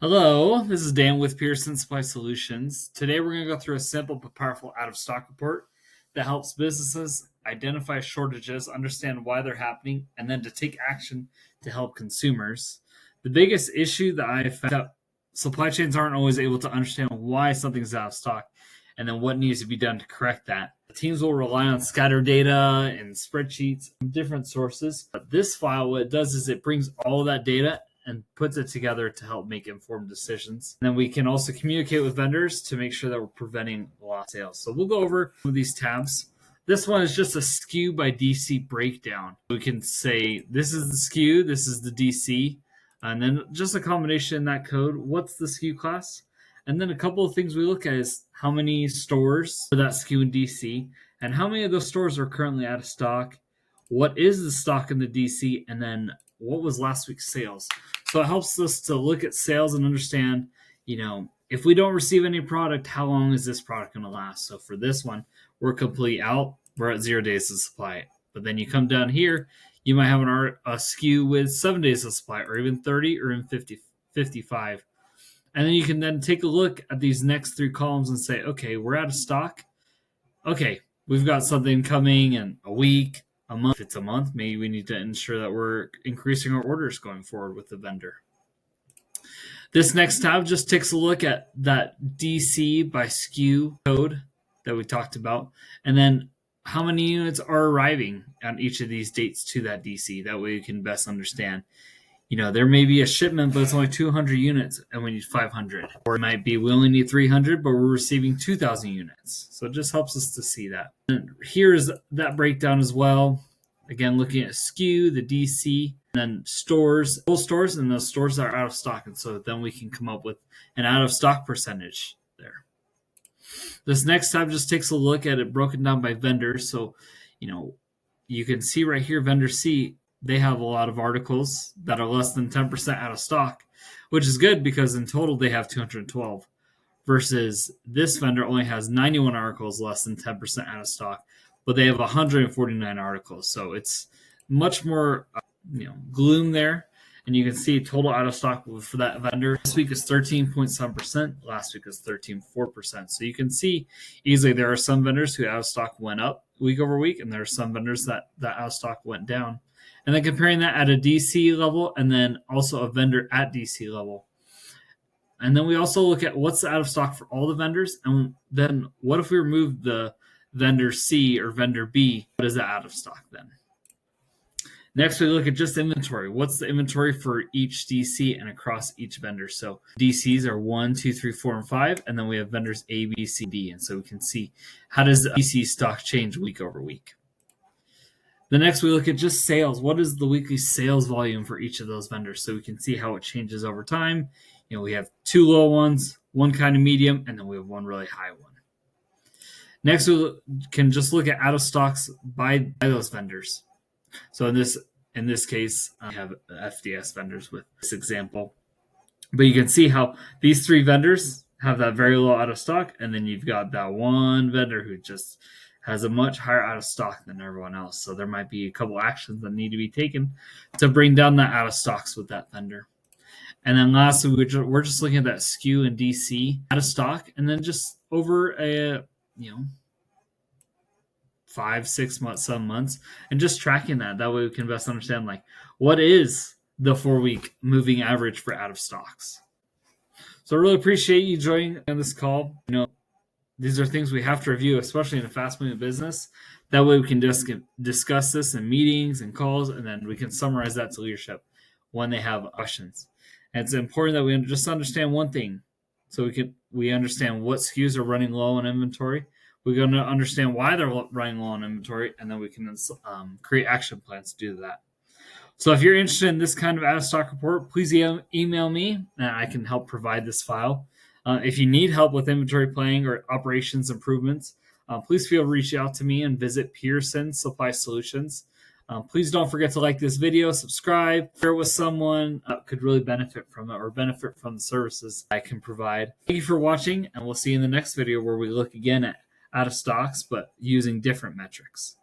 Hello, this is Dan with Pearson Supply Solutions. Today we're going to go through a simple but powerful out of stock report that helps businesses identify shortages, understand why they're happening, and then to take action to help consumers. The biggest issue that I found out supply chains aren't always able to understand why something's out of stock and then what needs to be done to correct that. Teams will rely on scattered data and spreadsheets from different sources. But this file, what it does is it brings all of that data and puts it together to help make informed decisions. And then we can also communicate with vendors to make sure that we're preventing lost sales. So we'll go over some of these tabs. This one is just a SKU by DC breakdown. We can say this is the SKU, this is the DC, and then just a combination in that code. What's the SKU class? And then a couple of things we look at is how many stores for that SKU in DC, and how many of those stores are currently out of stock, what is the stock in the DC, and then what was last week's sales. So it helps us to look at sales and understand, if we don't receive any product, how long is this product going to last? So for this one, we're complete out. We're at 0 days of supply. But then you come down here, you might have a SKU with 7 days of supply, or even 30, or even 50, 55. And then you can then take a look at these next three columns and say, okay, we're out of stock. Okay, we've got something coming in a week, a month. If it's a month, maybe we need to ensure that we're increasing our orders going forward with the vendor. This next tab just takes a look at that DC by SKU code that we talked about, and then how many units are arriving on each of these dates to that DC. That way you can best understand. There may be a shipment, but it's only 200 units and we need 500. Or it might be we only need 300, but we're receiving 2,000 units. So it just helps us to see that. And here's that breakdown as well. Again, looking at SKU, the DC, and then stores, full stores, and those stores that are out of stock. And so then we can come up with an out of stock percentage there. This next tab just takes a look at it broken down by vendors. So, you can see right here, vendor C, they have a lot of articles that are less than 10% out of stock, which is good because in total they have 212 versus this vendor only has 91 articles less than 10% out of stock, but they have 149 articles. So it's much more, gloom there. And you can see total out of stock for that vendor. This week is 13.7%. Last week is 13.4%. So you can see easily there are some vendors who out of stock went up week over week, and there are some vendors that out of stock went down. And then comparing that at a DC level and then also a vendor at DC level. And then we also look at what's out of stock for all the vendors. And then what if we remove the vendor C or vendor B? What is that out of stock then? Next, we look at just inventory. What's the inventory for each DC and across each vendor? So DCs are 1, 2, 3, 4, and 5. And then we have vendors A, B, C, D. And so we can see how does the DC stock change week over week. The next, we look at just sales. What is the weekly sales volume for each of those vendors? So we can see how it changes over time. We have two low ones, one kind of medium, and then we have one really high one. Next, we can just look at out of stocks by those vendors. So in this case, I have FDS vendors with this example. But you can see how these three vendors have that very low out of stock, and then you've got that one vendor who just has a much higher out of stock than everyone else. So there might be a couple actions that need to be taken to bring down that out of stocks with that vendor. And then lastly, we're just looking at that SKU and DC out of stock, and then just over a 5, 6 months, 7 months, and just tracking that. That way we can best understand what is the 4-week moving average for out of stocks. So I really appreciate you joining on this call. These are things we have to review, especially in a fast-moving business. That way we can discuss this in meetings and calls, and then we can summarize that to leadership when they have questions. And it's important that we just understand one thing. So we understand what SKUs are running low on inventory. We're going to understand why they're running low on inventory, and then we can create action plans to do that. So if you're interested in this kind of out-of-stock report, please email me, and I can help provide this file. If you need help with inventory planning or operations improvements, please feel free to reach out to me and visit Pearson Supply Solutions. Please don't forget to like this video, subscribe, share it with someone that could really benefit from it or benefit from the services I can provide. Thank you for watching, and we'll see you in the next video where we look again at out of stocks, but using different metrics.